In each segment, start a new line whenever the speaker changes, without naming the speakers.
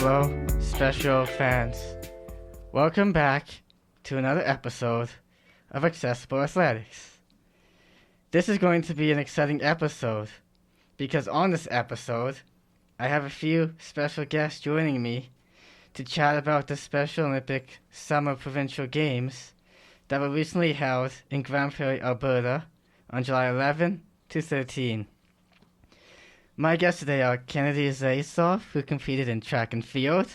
Hello, Special fans. Welcome back to another episode of Accessible Athletics. This is going to be an exciting episode because on this episode, I have a few special guests joining me to chat about the Special Olympic Summer Provincial Games that were recently held in Grand Prairie, Alberta on July 11 to 13. My guests today are Kennedy Zaytsoff, who competed in track and field,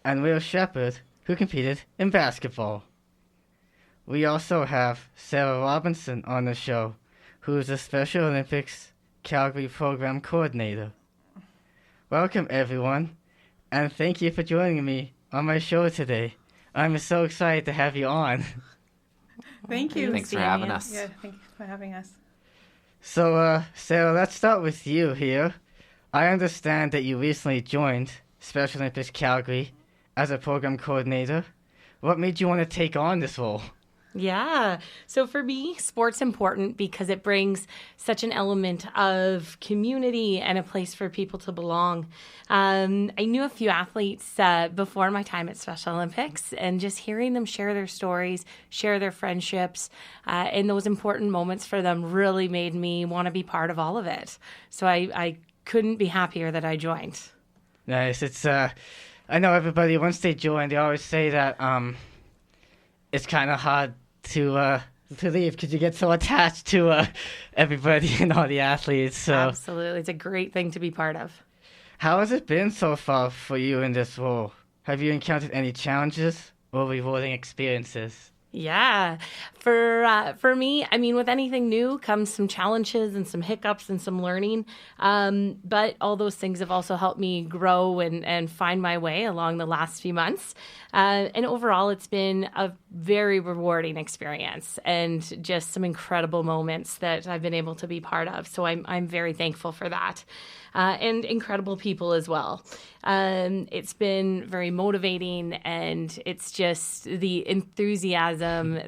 and Shepard, who competed in basketball. We also have Sarah Robinson on the show, who is the Special Olympics Calgary Program Coordinator. Welcome, everyone, and thank you for joining me on my show today. I'm so excited to have you on.
Thank you.
Thanks for having us.
Yeah, thank you for having us.
So, Sarah, let's start with you here. I understand that you recently joined Special Olympics Calgary as a program coordinator. What made you want to take on this role?
Yeah. So for me, sport's important because it brings such an element of community and a place for people to belong. I knew a few athletes before my time at Special Olympics, and just hearing them share their stories, share their friendships, and those important moments for them really made me want to be part of all of it. So I couldn't be happier that I joined.
Nice. It's I know everybody, once they join, they always say that it's kind of hard to leave because you get so attached to everybody and all the athletes. So.
Absolutely. It's a great thing to be part of.
How has it been so far for you in this role? Have you encountered any challenges or rewarding experiences?
Yeah. For me, I mean, with anything new comes some challenges and some hiccups and some learning. But all those things have also helped me grow and find my way along the last few months. And overall, it's been a very rewarding experience and just some incredible moments that I've been able to be part of. So I'm very thankful for that. And incredible people as well. It's been very motivating, and it's just the enthusiasm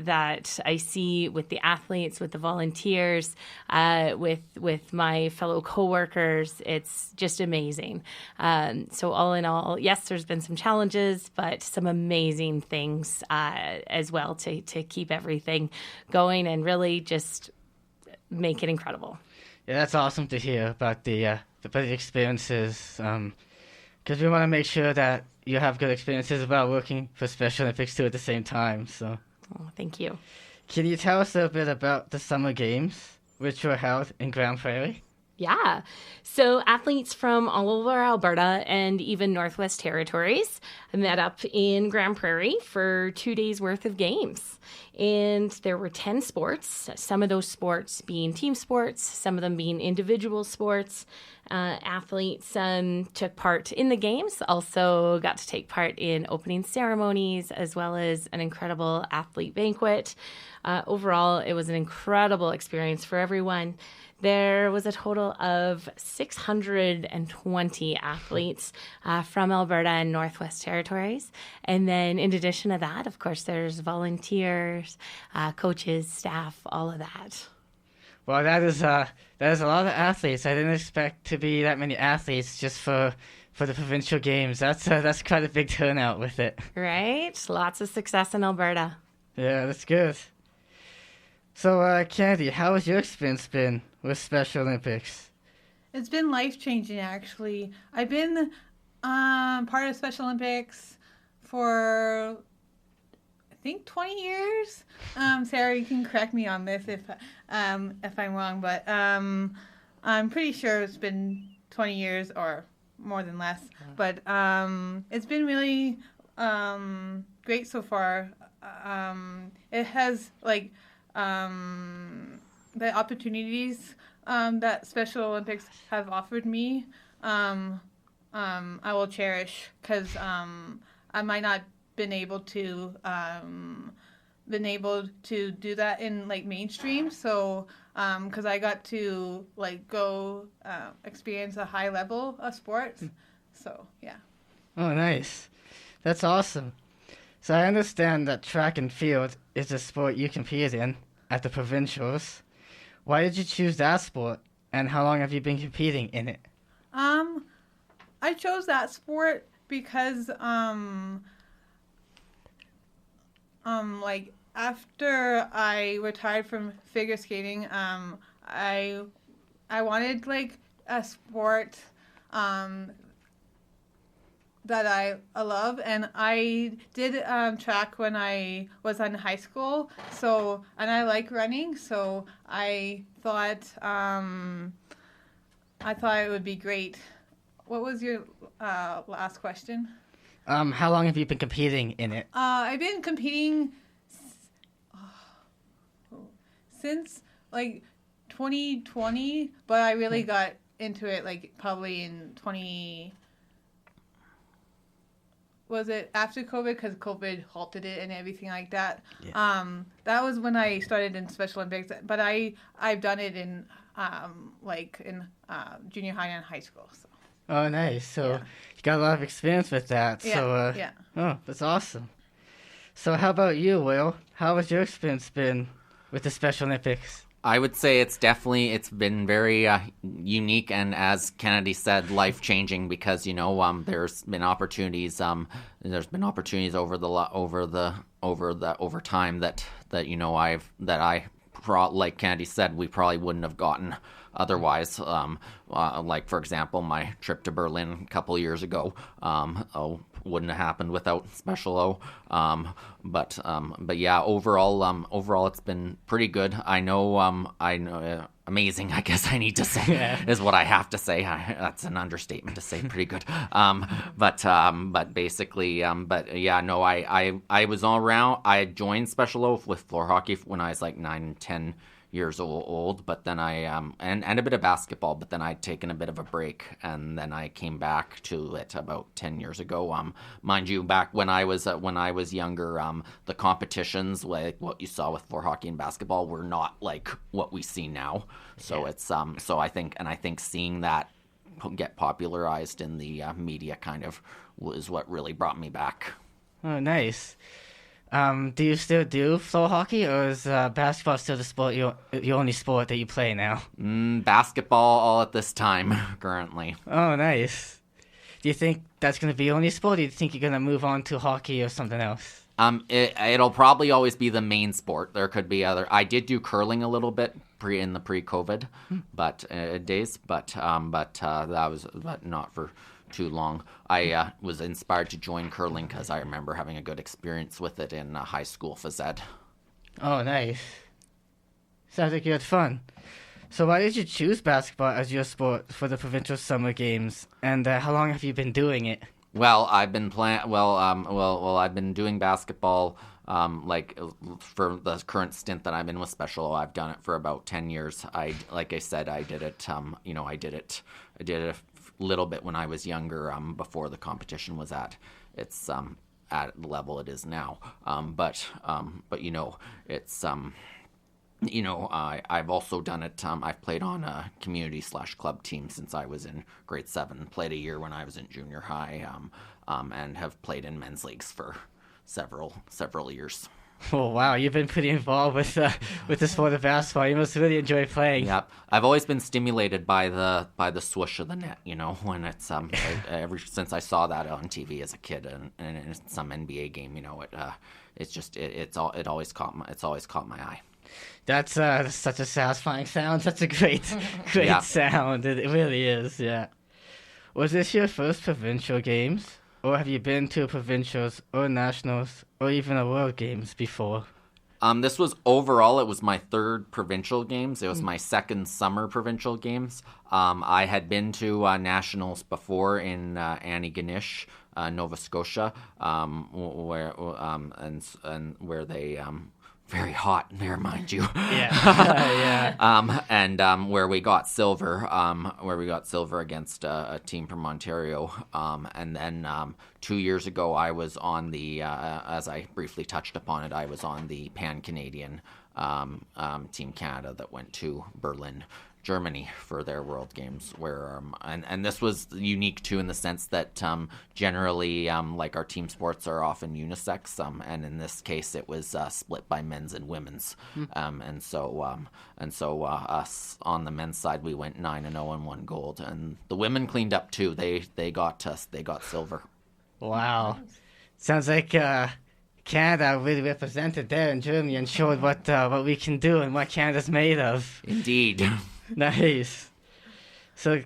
that I see with the athletes, with the volunteers, with my fellow coworkers. It's just amazing. So all in all, yes, there's been some challenges, but some amazing things as well to keep everything going and really just make it incredible.
Yeah, that's awesome to hear about the experiences, because we want to make sure that you have good experiences about working for Special Olympics too at the same time. So,
thank you.
Can you tell us a bit about the Summer Games, which were held in Grand Prairie?
Yeah. So athletes from all over Alberta and even Northwest Territories met up in Grand Prairie for 2 days worth of games. And there were 10 sports, some of those sports being team sports, some of them being individual sports. Athletes took part in the games, also got to take part in opening ceremonies, as well as an incredible athlete banquet. Overall, it was an incredible experience for everyone. There was a total of 620 athletes from Alberta and Northwest Territories. And then in addition to that, of course, there's volunteers, coaches, staff, all of that.
Well, that is a lot of athletes. I didn't expect to be that many athletes just for the provincial games. That's quite a big turnout with it.
Right? Lots of success in Alberta.
Yeah, that's good. So, Kennedy, how has your experience been with Special Olympics?
It's been life-changing, actually. I've been part of Special Olympics for, I think, 20 years. Sarah, you can correct me on this if I'm wrong, but I'm pretty sure it's been 20 years or more than less. But it's been really great so far. It has, the opportunities that Special Olympics have offered me, I will cherish, because I might not been able to do that in mainstream. So because I got to go experience a high level of sports. So yeah.
Oh, nice. That's awesome. So I understand that track and field is a sport you compete in at the provincials. Why did you choose that sport, and how long have you been competing in it?
I chose that sport because like after I retired from figure skating, I wanted like a sport that I love, and I did track when I was in high school. So, and I like running, so I thought it would be great. What was your last question?
How long have you been competing in it?
I've been competing since like 2020, but I really got into it like probably in was it after COVID, because COVID halted it and everything like that.
Yeah.
That was when I started in Special Olympics, but I've done it in junior high and high school. So.
Oh, nice. So
Yeah.
you got a lot of experience with that.
Yeah,
So,
yeah.
Oh, that's awesome. So how about you, Will? How has your experience been with the Special Olympics?
I would say it's been very unique, and as Kennedy said, life-changing, because there's been opportunities over time that like Kennedy said, we probably wouldn't have gotten otherwise. Like for example, my trip to Berlin a couple of years ago, wouldn't have happened without Special O. But yeah, overall it's been pretty good. I know amazing, I guess I need to say, is what I have to say. That's an understatement to say pretty good. But basically, I was all around. I joined Special O with floor hockey when I was like 9 and 10 years old, but then I and a bit of basketball, but then I'd taken a bit of a break, and then I came back to it about 10 years ago. Mind you, back when I was younger, the competitions, like what you saw with floor hockey and basketball, were not like what we see now. So it's so I think seeing that get popularized in the media kind of was what really brought me back.
Oh, nice. Do you still do floor hockey, or is basketball still the sport your only sport that you play now?
Basketball all at this time, currently.
Oh, nice. Do you think that's going to be your only sport, or do you think you're going to move on to hockey or something else?
It'll probably always be the main sport. There could be other. I did do curling a little bit in the pre-COVID days, but that was not for too long. I was inspired to join curling because I remember having a good experience with it in high school phys ed.
Oh, nice. Sounds like you had fun. So why did you choose basketball as your sport for the provincial summer games, and how long have you been doing it?
Well, I've been I've been doing basketball for the current stint that I'm in with Special O. I've done it for about 10 years. I did it. I did it a little bit when I was younger, before the competition was at its at the level it is now. But it's I've also done it. I've played on a community/club team since I was in grade 7. Played a year when I was in junior high, and have played in men's leagues for several years.
Oh, wow, you've been pretty involved with the sport of basketball. You must really enjoy playing.
Yep, I've always been stimulated by the swoosh of the net. When it's ever since I saw that on TV as a kid, and in some NBA game, it always caught my eye.
That's such a satisfying sound. That's a great sound. It really is. Yeah. Was this your first provincial games, or have you been to provincials or nationals or even a World Games before?
This was overall, it was my third provincial games. It was my second summer provincial games. I had been to nationals before in Antigonish, Nova Scotia, where they very hot there, mind you.
Yeah.
Yeah. Where we got silver, against a team from Ontario. And then 2 years ago, I was on the, as I briefly touched upon it, I was on the Pan-Canadian Team Canada that went to Berlin, Germany for their World Games, where and this was unique too in the sense that generally like our team sports are often unisex, and in this case it was split by men's and women's, and so us on the men's side we went 9-0 and won gold, and the women cleaned up too. They got silver.
Wow. Sounds like Canada really represented there in Germany and showed what we can do and what Canada's made of.
Indeed.
Nice. So,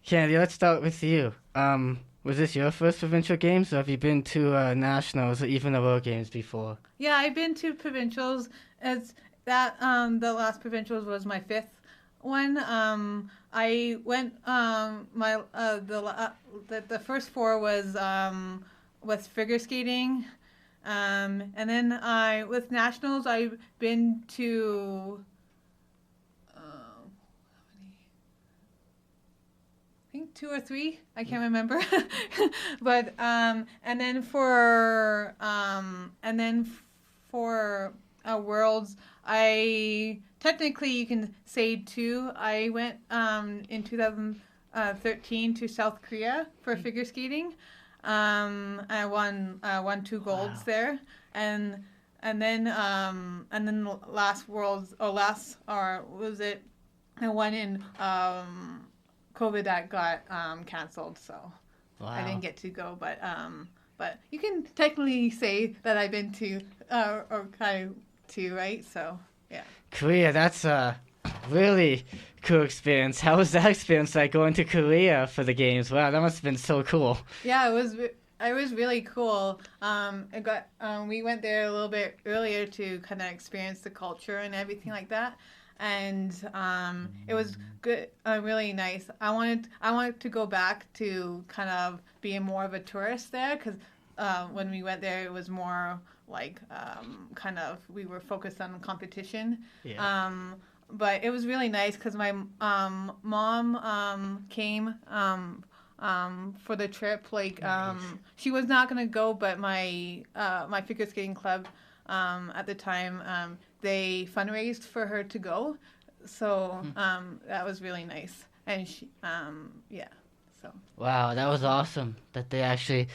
Candy, let's start with you. Was this your first provincial games, or have you been to nationals or even the World Games before?
Yeah, I've been to provincials. It's that the last provincials was my 5th one. I went the first 4 was figure skating, and then with nationals I've been to I think 2 or 3. I can't remember. But and then for Worlds, I technically you can say 2. I went in 2013 to South Korea for figure skating. I won 2 golds there, and then the last Worlds was it? I won in COVID that got canceled, so I didn't get to go. But you can technically say that I've been to or kind of to, right? So yeah.
Korea, that's a really cool experience. How was that experience like going to Korea for the games? Wow, that must have been so cool.
Yeah, it was really cool. We went there a little bit earlier to kind of experience the culture and everything like that. And it was good, really nice. I wanted to go back to kind of being more of a tourist there, because when we went there, it was more like kind of we were focused on competition.
Yeah.
But it was really nice because my mom came for the trip. Like she was not gonna go, but my figure skating club at the time. They fundraised for her to go, so that was really nice. And she, so.
Wow, that was awesome that they actually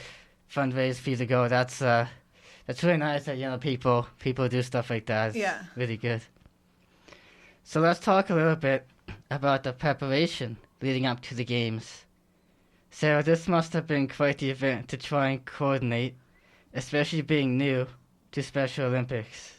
fundraised for you to go. That's really nice that people do stuff like that. It's
Yeah.
really good. So let's talk a little bit about the preparation leading up to the games. Sarah, this must have been quite the event to try and coordinate, especially being new to Special Olympics.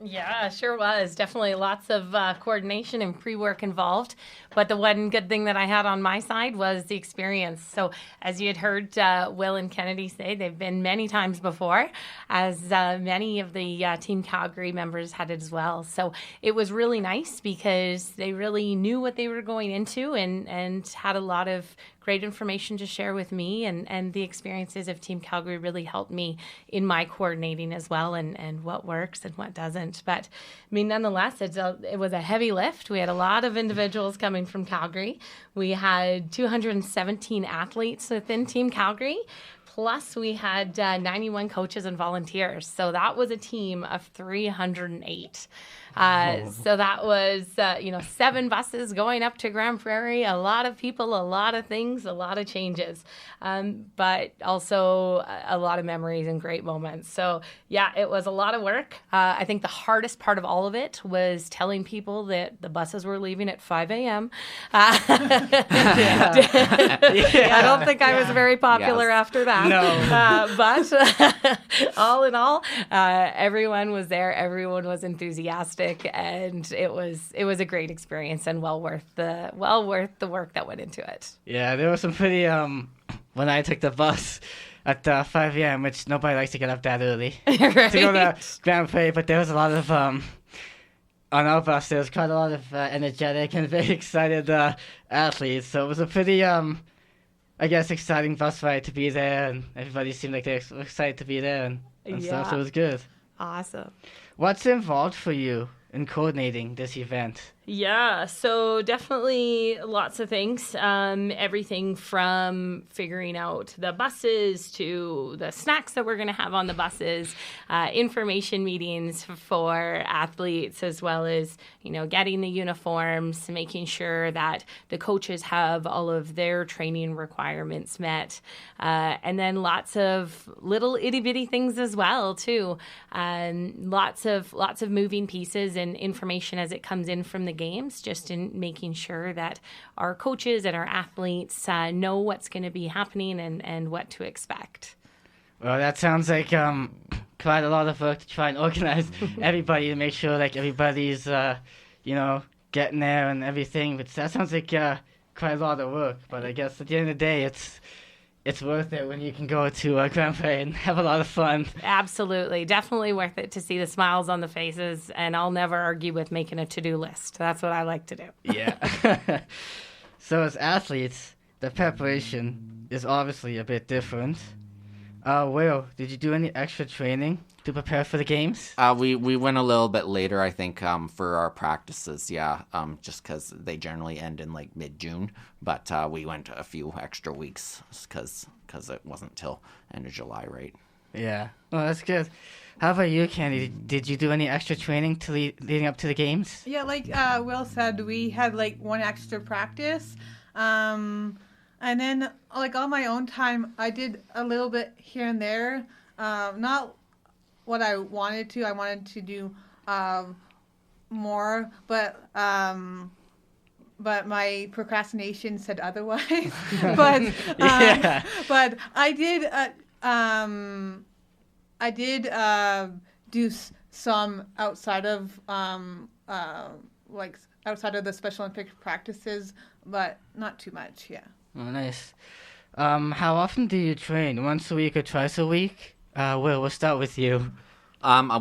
Yeah, sure was. Definitely lots of coordination and pre-work involved. But the one good thing that I had on my side was the experience. So as you had heard Will and Kennedy say, they've been many times before, as many of the Team Calgary members had it as well. So it was really nice because they really knew what they were going into and had a lot of great information to share with me, and the experiences of Team Calgary really helped me in my coordinating as well, and what works and what doesn't. But I mean, nonetheless, it was a heavy lift. We had a lot of individuals coming from Calgary. We had 217 athletes within Team Calgary. Plus, we had 91 coaches and volunteers. So that was a team of 308. So that was, 7 buses going up to Grand Prairie, a lot of people, a lot of things, a lot of changes, but also a lot of memories and great moments. So, yeah, it was a lot of work. I think the hardest part of all of it was telling people that the buses were leaving at 5 a.m. I don't think I was very popular after that.
No.
But all in all, everyone was there. Everyone was enthusiastic. And it was a great experience and well worth the work that went into it.
Yeah, there was some pretty when I took the bus at 5 a.m., which nobody likes to get up that early
Right.
to go to Grand Prairie, but there was a lot of on our bus there was quite a lot of energetic and very excited athletes. So it was a pretty exciting bus ride to be there, and everybody seemed like they were excited to be there and stuff. So it was good.
Awesome.
What's involved for you in coordinating this event?
Yeah, so definitely lots of things. Everything from figuring out the buses to the snacks that we're going to have on the buses, information meetings for athletes, as well as, getting the uniforms, making sure that the coaches have all of their training requirements met. And then lots of little itty bitty things as well, too. Lots of moving pieces and information as it comes in from the games, just in making sure that our coaches and our athletes know what's going to be happening and what to expect.
Well, that sounds like quite a lot of work to try and organize everybody to make sure like everybody's getting there and everything. But that sounds like quite a lot of work. But I guess at the end of the day, it's worth it when you can go to Grand Prix and have a lot of fun.
Absolutely. Definitely worth it to see the smiles on the faces, and I'll never argue with making a to-do list. That's what I like to do.
Yeah. So as athletes, the preparation is obviously a bit different. Will, did you do any extra training to prepare for the games?
We went a little bit later, I think, for our practices, just because they generally end in like mid-June. But we went a few extra weeks because it wasn't till end of July, right?
Yeah. Oh, that's good. How about you, Candy? Did you do any extra training leading up to the games?
Yeah, like Will said, we had like one extra practice. And then, like, on my own time, I did a little bit here and there. Not what I wanted to. I wanted to do more, but my procrastination said otherwise. But I did do some outside of outside of the Special Olympics practices, but not too much. Yeah.
Oh, nice. How often do you train? Once a week or twice a week? Will, we'll start with you.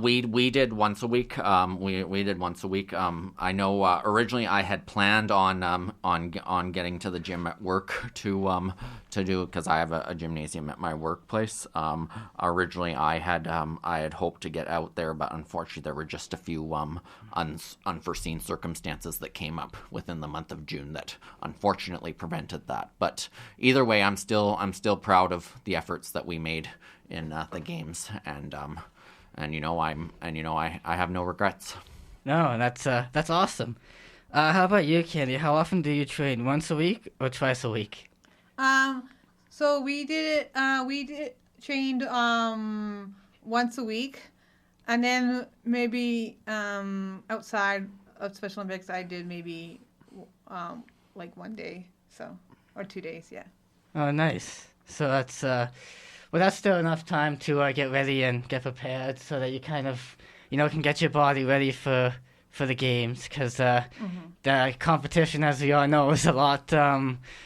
We did once a week. We did once a week. I know originally I had planned on getting to the gym at work to do, because I have a gymnasium at my workplace. Originally I had hoped to get out there, but unfortunately there were just a few unforeseen circumstances that came up within the month of June that unfortunately prevented that. But either way, I'm still proud of the efforts that we made in the games, and I have no regrets.
No, that's awesome. How about you, Candy? How often do you train? Once a week or twice a week?
So we trained once a week, and then maybe outside of Special Olympics I did maybe like 1 day, or 2 days, yeah.
Oh, nice. So that's still enough time to get ready and get prepared, so that you kind of can get your body ready for the games, because the competition, as we all know, is a lot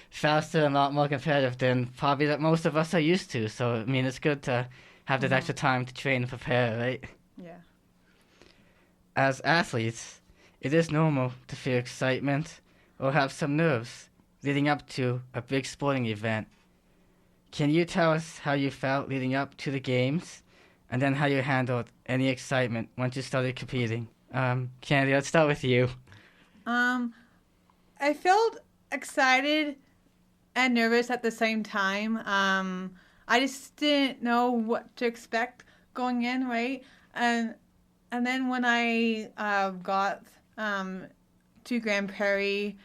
faster and a lot more competitive than probably that most of us are used to. So I mean, it's good to have that extra time to train and prepare, right?
Yeah.
As athletes, it is normal to feel excitement or have some nerves leading up to a big sporting event. Can you tell us how you felt leading up to the games, and then how you handled any excitement once you started competing? Candy, let's start with you.
I felt excited and nervous at the same time. I just didn't know what to expect going in, right? And then when I got to Grand Prairie,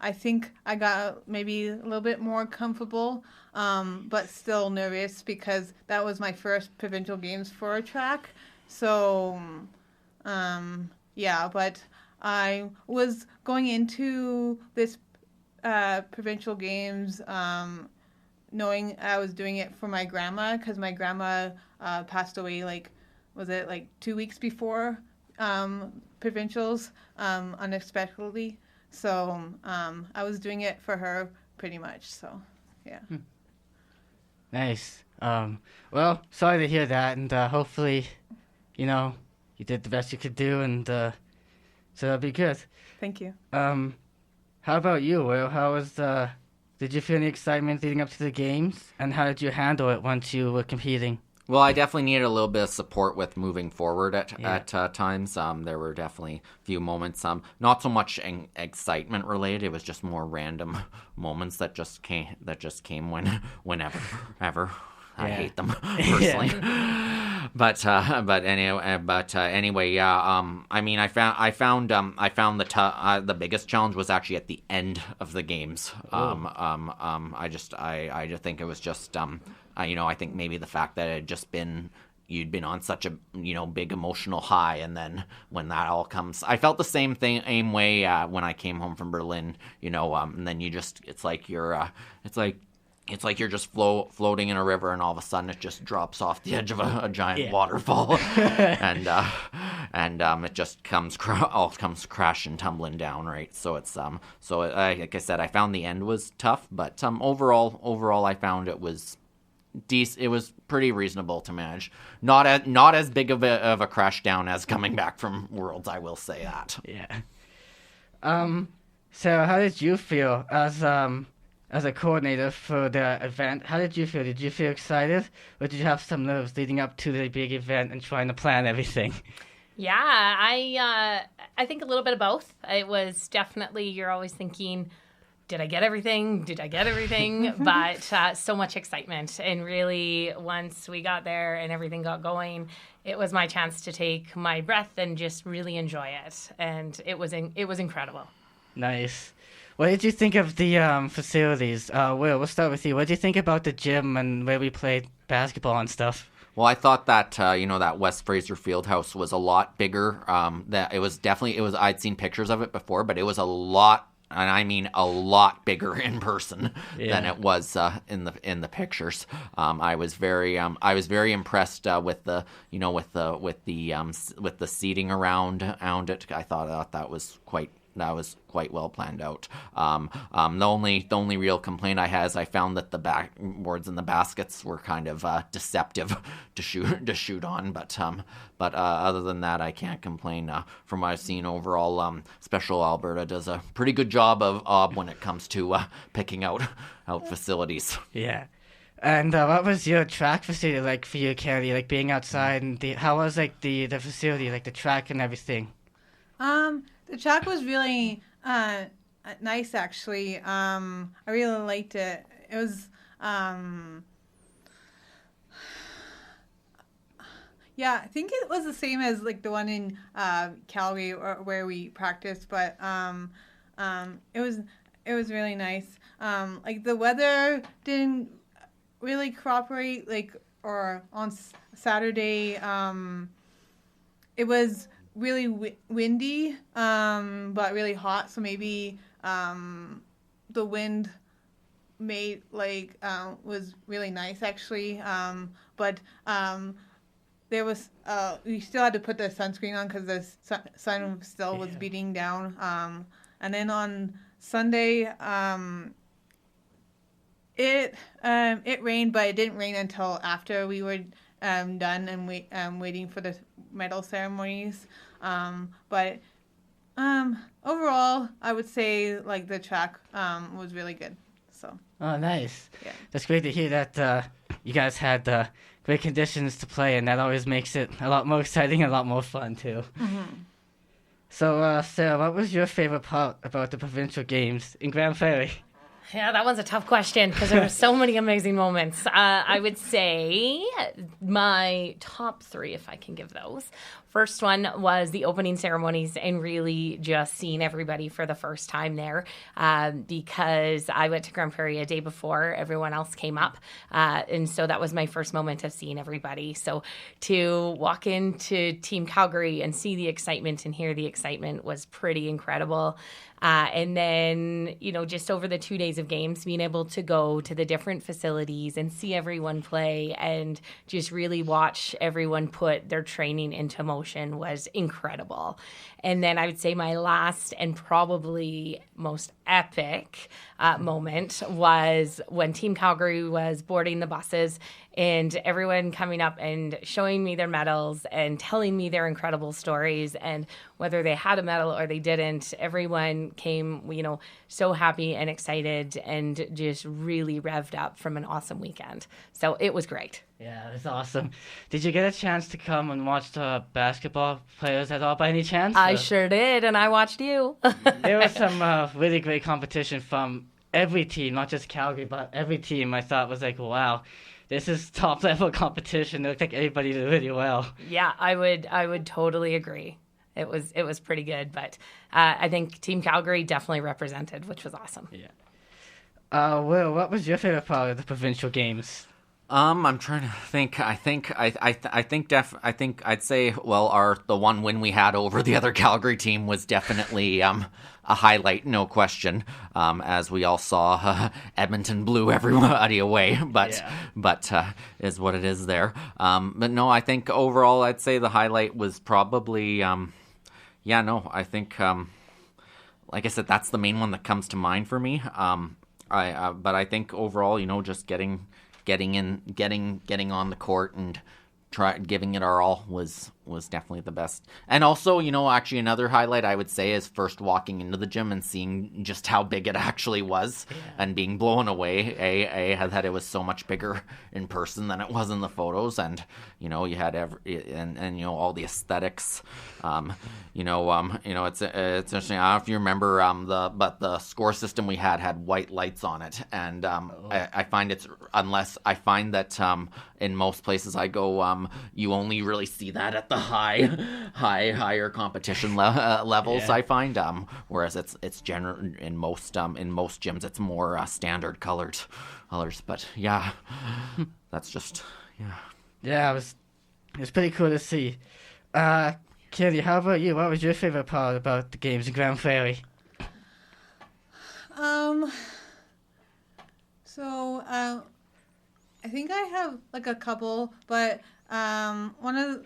I think I got maybe a little bit more comfortable, but still nervous, because that was my first provincial games for a track. So, but I was going into this provincial games knowing I was doing it for my grandma, because my grandma passed away, 2 weeks before provincials, unexpectedly. So I was doing it for her pretty much. So, yeah.
Nice. Well, sorry to hear that, and hopefully, you did the best you could do, and so that'll be good.
Thank you.
How about you, Will? Did you feel any excitement leading up to the games, and how did you handle it once you were competing?
Well, I definitely needed a little bit of support with moving forward at times. There were definitely a few moments, not so much excitement related. It was just more random moments that just came whenever. I hate them personally. But anyway, yeah. I mean, I found the biggest challenge was actually at the end of the games. I just think it was just I think maybe the fact that it had just been you'd been on such a big emotional high, and then when that all comes, I felt the same way when I came home from Berlin, and then you just it's like you're just floating in a river, and all of a sudden it just drops off the edge of a giant waterfall, and it just comes crashing, tumbling down, right? So it's like I said, I found the end was tough, but overall I found it was decent. It was pretty reasonable to manage. Not as big of a crash down as coming back from Worlds, I will say that.
Yeah. Sarah, how did you feel as a coordinator for the event? How did you feel? Did you feel excited, or did you have some nerves leading up to the big event and trying to plan everything?
Yeah, I think a little bit of both. It was definitely, you're always thinking, did I get everything? But so much excitement. And really, once we got there and everything got going, it was my chance to take my breath and just really enjoy it. And it was incredible.
Nice. What did you think of the facilities? Will, we'll start with you. What did you think about the gym and where we played basketball and stuff?
Well, I thought that that West Fraser Fieldhouse was a lot bigger. I'd seen pictures of it before, but it was a lot. And I mean a lot bigger in person than it was in the pictures. I was very impressed with the seating around it. I thought that was quite well planned out. The only real complaint I had is I found that the backboards and the baskets were kind of deceptive to shoot on. But other than that, I can't complain. From what I've seen overall, Special Alberta does a pretty good job of when it comes to picking out facilities.
Yeah. And what was your track facility like for you, Kelly? Like being outside, and how was like the facility, like the track and everything?
The track was really nice, actually. I really liked it. It was, I think it was the same as like the one in Calgary where we practiced, but it was really nice. Like the weather didn't really cooperate. Or on Saturday, it was really windy, but really hot. So maybe the wind made was really nice actually. But there was we still had to put the sunscreen on because the sun still was beating down. And then on Sunday, it rained, but it didn't rain until after we were done and waiting for the medal ceremonies. But overall, I would say like the track was really good. So.
Oh, nice.
Yeah.
That's great to hear that you guys had great conditions to play, and that always makes it a lot more exciting and a lot more fun too. Mm-hmm. So, Sarah, what was your favorite part about the provincial games in Grand Prairie?
Yeah, that one's a tough question because there were so many amazing moments. I would say my top three, if I can give those. First one was the opening ceremonies and really just seeing everybody for the first time there because I went to Grand Prairie a day before everyone else came up. And so that was my first moment of seeing everybody. So to walk into Team Calgary and see the excitement and hear the excitement was pretty incredible. And then, just over the 2 days of games, being able to go to the different facilities and see everyone play and just really watch everyone put their training into motion was incredible. And then I would say my last and probably most epic moment was when Team Calgary was boarding the buses and everyone coming up and showing me their medals and telling me their incredible stories, and whether they had a medal or they didn't, everyone came, so happy and excited and just really revved up from an awesome weekend. So it was great.
Yeah, that's awesome. Did you get a chance to come and watch the basketball players at all by any chance?
I sure did, and I watched you.
There was some really great competition from every team, not just Calgary, but every team. I thought was like, wow, this is top level competition. It looked like everybody did really well.
Yeah, I would totally agree. It was pretty good, but I think Team Calgary definitely represented, which was awesome.
Yeah. Will, what was your favorite part of the provincial games?
I'm trying to think. I think I'd say, well, the one win we had over the other Calgary team was definitely a highlight, no question. As we all saw, Edmonton blew everybody away, but is what it is there. But no, I think overall, I'd say the highlight was probably, I think, like I said, that's the main one that comes to mind for me. But I think overall, just getting on the court and giving it our all was definitely the best. And also, actually another highlight I would say is first walking into the gym and seeing just how big it actually was and being blown away. That it was so much bigger in person than it was in the photos, and you had and all the aesthetics. It's interesting. I don't know if you remember the score system we had white lights on it, and I find that in most places I go, you only really see that at the higher competition levels. I find, whereas it's general in most gyms it's more standard colors. But that's just
Yeah, it was pretty cool to see. Kelly, how about you? What was your favorite part about the games in Grand Prairie?
I think I have like a couple, but one of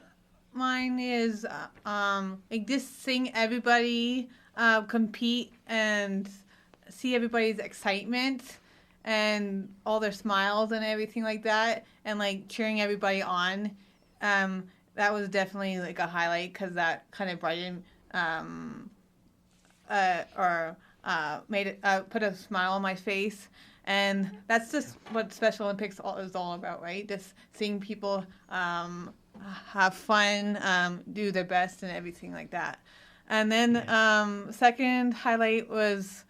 mine is like just seeing everybody compete and see everybody's excitement and all their smiles and everything like that, and like cheering everybody on. That was definitely like a highlight because that kind of brightened made it put a smile on my face. And that's just what Special Olympics is all about, right? Just seeing people have fun, do their best, and everything like that. And then second highlight was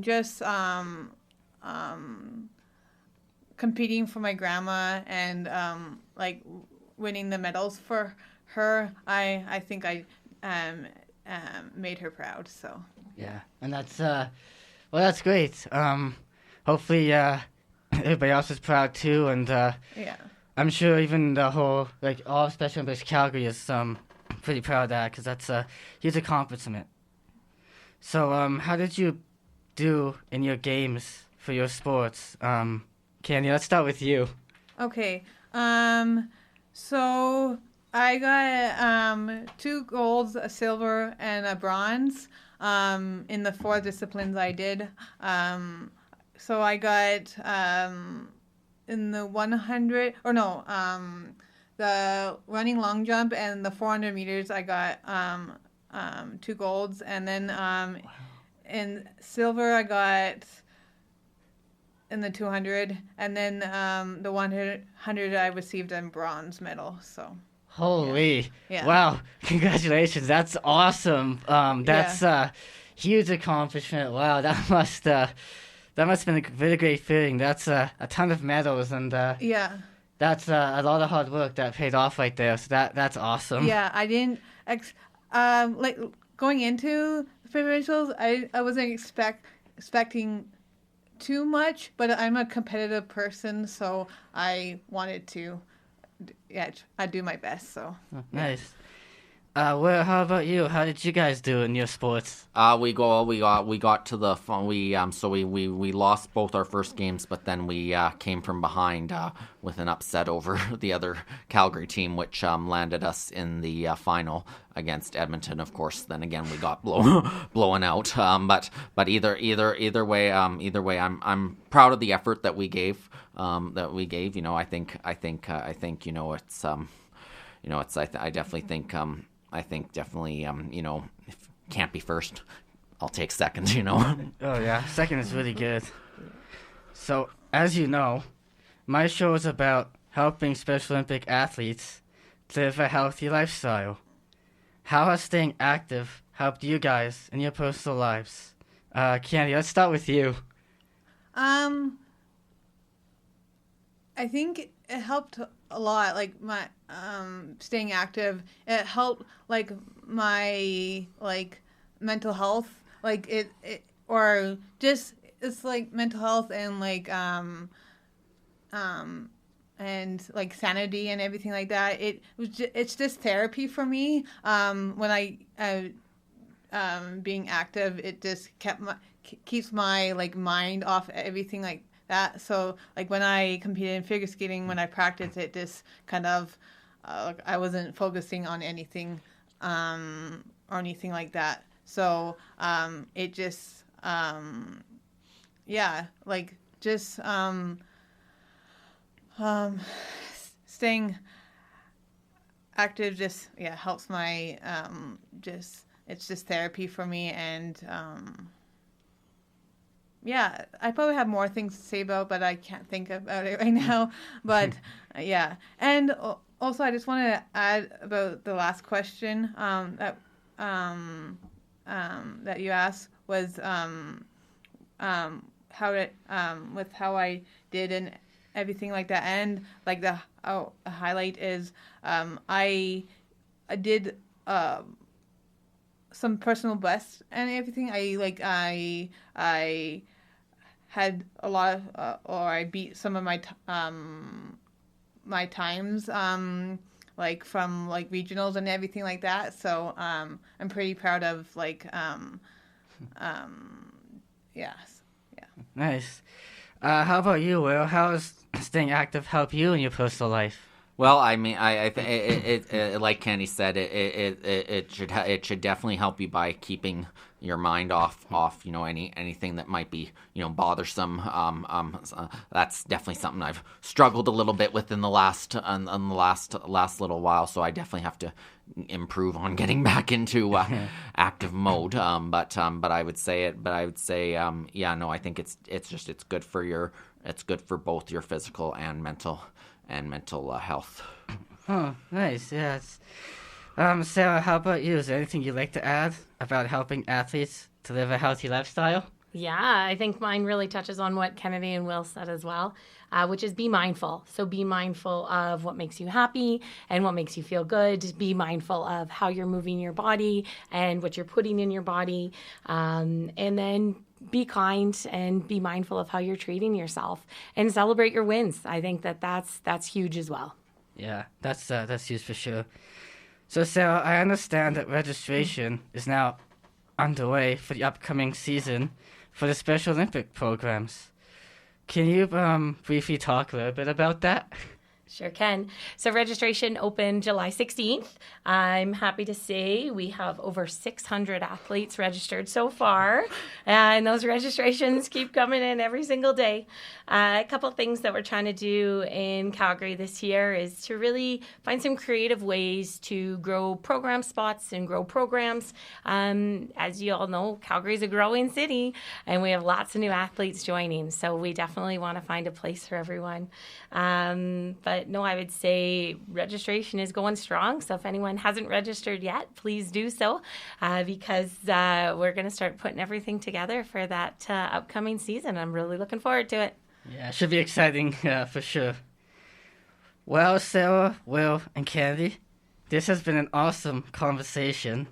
just competing for my grandma and like winning the medals for her. I think I made her proud. So
yeah, and that's great. Hopefully, everybody else is proud too, and I'm sure even the whole all of Special Olympics Calgary is pretty proud of that because that's a huge accomplishment. So, how did you do in your games for your sports? Candy, let's start with you.
Okay. So I got 2 golds, a silver, and a bronze in the 4 disciplines I did. So I got in the 100 the running long jump and the 400 meters I got 2 golds, and then in silver I got in the 200, and then the 100 I received a bronze medal. So
holy wow, congratulations, that's awesome. That's a huge accomplishment. Wow, that must have been a really great feeling. That's a ton of medals, and that's a lot of hard work that paid off right there. So that's awesome.
Yeah, I didn't like going into the provincials. I wasn't expecting too much, but I'm a competitive person, so I wanted to I do my best. So
nice. Well, how about you? How did you guys do in your sports?
We got to the fun. We lost both our first games, but then we came from behind with an upset over the other Calgary team, which landed us in the final against Edmonton. Of course, then again we got blown out. But either way, I'm proud of the effort that we gave. I think if can't be first, I'll take second.
Oh yeah, second is really good. So as you know, my show is about helping Special Olympic athletes live a healthy lifestyle. How has staying active helped you guys in your personal lives? Candy, let's start with you.
I think it helped a lot, like my staying active. It helped like my mental health, or just it's like mental health and and like sanity and everything like that. It's just therapy for me. When I being active, it just keeps my like mind off everything like that. So like when I competed in figure skating, when I practiced, it just kind of I wasn't focusing on anything or anything like that. So it just like just staying active just helps my it's just therapy for me. And I probably have more things to say about, but I can't think about it right now. But and also I just want to add about the last question that you asked was how it with how I did and everything like that. And like the highlight is I did some personal bests and everything. I had a lot of or I beat some of my my times like from like regionals and everything like that. So I'm pretty proud of like
Nice. How about you, Will? How does staying active help you in your personal life?
Well, I mean, I it like Kenny said, it should definitely help you by keeping your mind off anything that might be bothersome. That's definitely something I've struggled a little bit with in the last little while. So I definitely have to improve on getting back into active mode. But I would say I think it's good for both your physical and mental health.
Oh, nice. Yes. Sarah, how about you? Is there anything you'd like to add about helping athletes to live a healthy lifestyle?
Yeah, I think mine really touches on what Kennedy and Will said as well, which is be mindful. So be mindful of what makes you happy and what makes you feel good. Be mindful of how you're moving your body and what you're putting in your body. And then be kind and be mindful of how you're treating yourself and celebrate your wins. I think that's huge as well.
Yeah, that's huge for sure. So Sarah, I understand that registration is now underway for the upcoming season for the Special Olympic programs. Can you briefly talk a little bit about that?
Sure can. So registration opened July 16th. I'm happy to say we have over 600 athletes registered so far, and those registrations keep coming in every single day. A couple things that we're trying to do in Calgary this year is to really find some creative ways to grow program spots and grow programs. As you all know, Calgary is a growing city, and we have lots of new athletes joining, so we definitely want to find a place for everyone. But no, I would say registration is going strong. So if anyone hasn't registered yet, please do so because we're going to start putting everything together for that upcoming season. I'm really looking forward to it.
Yeah, it should be exciting for sure. Well, Sarah, Will, and Candy, this has been an awesome conversation,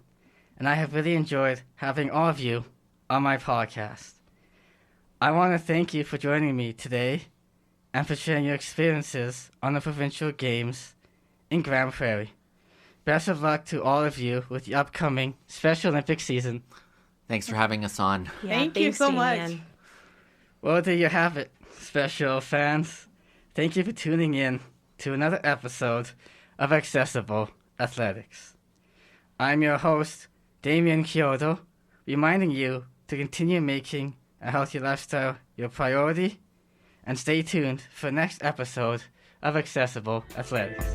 and I have really enjoyed having all of you on my podcast. I want to thank you for joining me today and for sharing your experiences on the provincial games in Grand Prairie. Best of luck to all of you with the upcoming Special Olympics season.
Thanks for having us on.
Yeah,
Thank you so much.
Julianne.
Well, there you have it, special fans. Thank you for tuning in to another episode of Accessible Athletics. I'm your host, Damian Kyoto, reminding you to continue making a healthy lifestyle your priority, and stay tuned for the next episode of Accessible Athletics.